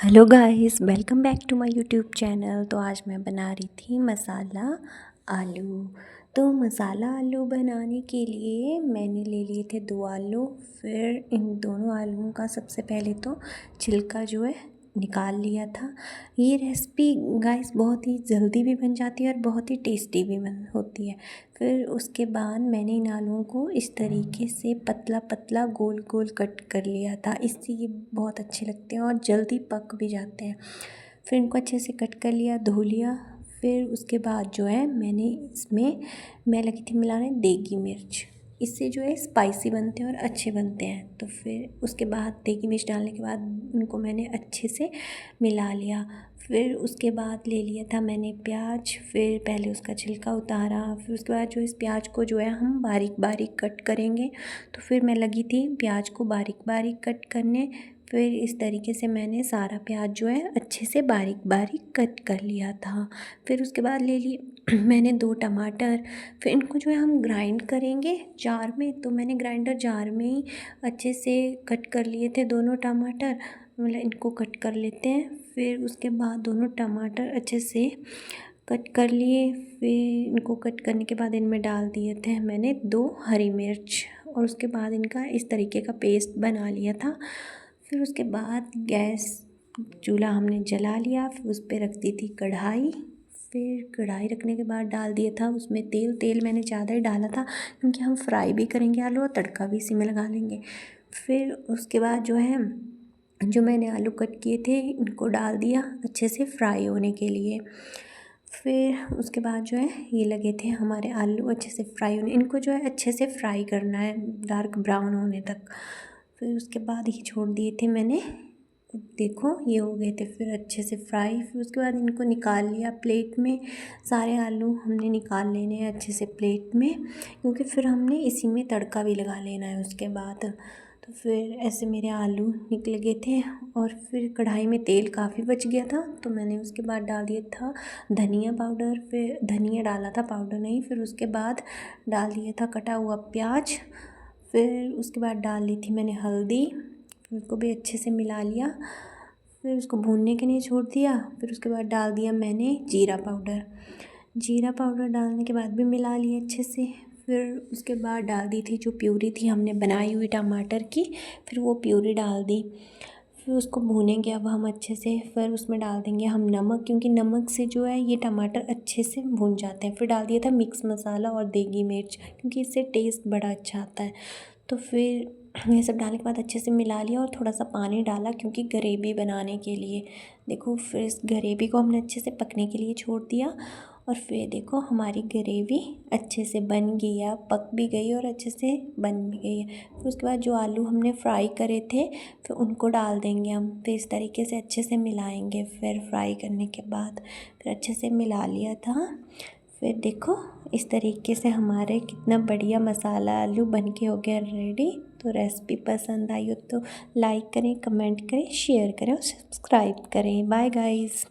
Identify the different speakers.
Speaker 1: Hello guys, welcome back to my YouTube channel. तो आज मैं बना रही थी मसाला आलू। तो मसाला आलू बनाने के लिए मैंने ले लिए थे 2 आलू। फिर इन दोनों आलूओं का सबसे पहले तो छिलका जो है निकाल लिया था। ये रेसिपी गाइस बहुत ही जल्दी भी बन जाती है और बहुत ही टेस्टी भी बन होती है। फिर उसके बाद मैंने इन आलूओं को इस तरीके से पतला पतला गोल गोल कट कर लिया था। इससे ये बहुत अच्छे लगते हैं और जल्दी पक भी जाते हैं। फिर इनको अच्छे से कट कर लिया, धो लिया। फिर उसके बाद जो है मैं लगी थी मिलाने देगी मिर्च। इससे जो है स्पाइसी बनते हैं और अच्छे बनते हैं। तो फिर उसके बाद देगी मिर्च डालने के बाद इनको मैंने अच्छे से मिला लिया। फिर उसके बाद ले लिया था मैंने प्याज। फिर पहले उसका छिलका उतारा। फिर उसके बाद जो इस प्याज को जो है हम बारीक बारीक कट करेंगे। तो फिर मैं लगी थी प्याज को बारीक बारीक कट करने। फिर इस तरीके से मैंने सारा प्याज जो है अच्छे से बारीक बारीक कट कर लिया था। फिर उसके बाद ले लिए मैंने 2 टमाटर। फिर इनको जो है हम ग्राइंड करेंगे जार में। तो मैंने ग्राइंडर जार में ही अच्छे से कट कर लिए थे दोनों टमाटर। मतलब इनको कट कर लेते हैं। फिर उसके बाद दोनों टमाटर अच्छे से कट कर लिए। फिर इनको कट करने के बाद इनमें डाल दिए थे मैंने 2 हरी मिर्च। और उसके बाद इनका इस तरीके का पेस्ट बना लिया था। फिर उसके बाद गैस चूल्हा हमने जला लिया। फिर उस पर रख दी थी कढ़ाई। फिर कढ़ाई रखने के बाद डाल दिया था उसमें तेल मैंने ज़्यादा ही डाला था क्योंकि हम फ्राई भी करेंगे आलू और तड़का भी इसी में लगा लेंगे। फिर उसके बाद जो है जो मैंने आलू कट किए थे इनको डाल दिया अच्छे से फ्राई होने के लिए। फिर उसके बाद जो है ये लगे थे हमारे आलू अच्छे से फ्राई होने। इनको जो है अच्छे से फ्राई करना है डार्क ब्राउन होने तक। फिर उसके बाद ही छोड़ दिए थे मैंने। देखो ये हो गए थे फिर अच्छे से फ्राई। फिर उसके बाद इनको निकाल लिया प्लेट में। सारे आलू हमने निकाल लेने हैं अच्छे से प्लेट में क्योंकि फिर हमने इसी में तड़का भी लगा लेना है उसके बाद। तो फिर ऐसे मेरे आलू निकल गए थे। और फिर कढ़ाई में तेल काफ़ी बच गया था तो मैंने उसके बाद डाल दिया था धनिया पाउडर। फिर धनिया डाला था, पाउडर नहीं। फिर उसके बाद डाल दिया था कटा हुआ प्याज। फिर उसके बाद डाल ली थी मैंने हल्दी। फिर उसको भी अच्छे से मिला लिया। फिर उसको भूनने के लिए छोड़ दिया। फिर उसके बाद डाल दिया मैंने जीरा पाउडर। जीरा पाउडर डालने के बाद भी मिला लिया अच्छे से। फिर उसके बाद डाल दी थी जो प्यूरी थी हमने बनाई हुई टमाटर की। फिर वो प्यूरी डाल दी। फिर उसको भूनेंगे अब हम अच्छे से। फिर उसमें डाल देंगे हम नमक क्योंकि नमक से जो है ये टमाटर अच्छे से भून जाते हैं। फिर डाल दिया था मिक्स मसाला और देगी मिर्च क्योंकि इससे टेस्ट बड़ा अच्छा आता है। तो फिर ये सब डालने के बाद अच्छे से मिला लिया और थोड़ा सा पानी डाला क्योंकि ग्रेवी बनाने के लिए। देखो फिर इस ग्रेवी को हमने अच्छे से पकने के लिए छोड़ दिया। और फिर देखो हमारी ग्रेवी अच्छे से बन गई है, पक भी गई और अच्छे से बन भी गई है। फिर उसके बाद जो आलू हमने फ्राई करे थे फिर उनको डाल देंगे हम। फिर इस तरीके से अच्छे से मिलाएंगे। फिर फ्राई करने के बाद फिर अच्छे से मिला लिया था। फिर देखो इस तरीके से हमारे कितना बढ़िया मसाला आलू बन के हो गया रेडी। तो रेसिपी पसंद आई हो तो लाइक करें, कमेंट करें, शेयर करें और सब्सक्राइब करें। Bye guys.